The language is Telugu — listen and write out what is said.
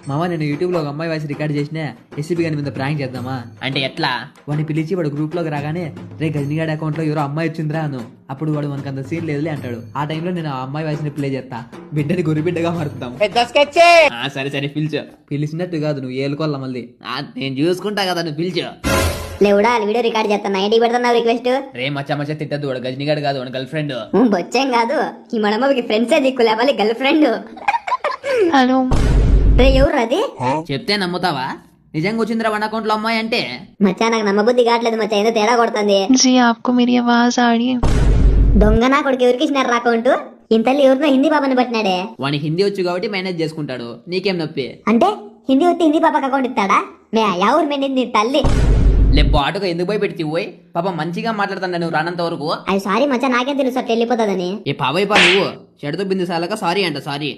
మామ నేను యూట్యూబ్ లో ఒక అమ్మాయి వాయిస్ రికార్డ్ చేసిన ఎస్సీబీ గారి మీద ప్రాంక్ చేద్దామా అంటే ఎట్లా? వాడిని పిలిచి వాడు గ్రూప్ లోకి రాగానే రే గజనీగాడి అకౌంట్ లో ఎవరో అమ్మాయి వచ్చిందిరా అను. అప్పుడు వాడు మనకు అంత సీన్ లేదులే అంటాడు. ఆ టైంలో నేను ఆ అమ్మాయి వాయిస్ ని ప్లే చేస్తా, బిడ్డని గురి బిడ్డగా మారుతాం. సరే సరే పిలిచు. పిలిచినట్టు కాదు, నువ్వు ఏలుకోవాల మళ్ళీ. నేను చూసుకుంటా కదా, నువ్వు పిలిచు. లేవుడా వీడియో రికార్డ్ చేస్తున్నా, ఏంటి పెడుతున్నావు రిక్వెస్ట్? రే మచ్చ తిట్టద్దు, వాడు గజనీగాడు కాదు, వాడు గర్ల్ ఫ్రెండ్. బొచ్చేం కాదు, ఈ మనమ్మకి ఫ్రెండ్సే దిక్కు లేవాలి, గర్ల్ ఫ్రెండ్. हेलो రే ఎవరు అది? చెప్తే నమ్ముతావా? నిజంగా వచ్చిందిరా వాడి అకౌంట్ లో అమ్మాయి అంటే? మచ్చా నాకు నమ్మబుద్ధి కావట్లేదు మచ్చా, ఏదో తేడా కొడుతుంది. जी आपको मेरी आवाज आ रही है? దొంగ నా కొడుకు ఎవరికి ఇచ్చినారు అకౌంట్? ఇంతల్లి ఎవరినో హిందీ పాపని పట్టినాడే. వానికి హిందీ వచ్చు కాబట్టి మేనేజ్ చేసుకుంటాడు, నీకేం నొప్పి? అంటే హిందీ వచ్చి హిందీ పాపకి అకౌంట్ ఇస్తాడా? మే ఎవరు మెండింది తల్లి? లే బాటుగా ఎందుకు పోయి పెడితే పోయి పాప మంచిగా మాట్లాడుతాను నువ్వు రానంత వరకు. అది సారీ మచ్చా, నాకేం తెలుసు అట్లా వెళ్ళిపోతుందని. ఏ పావైపా నువ్వు చెడుతో బిందు సాలక సారీ అంట సారీ.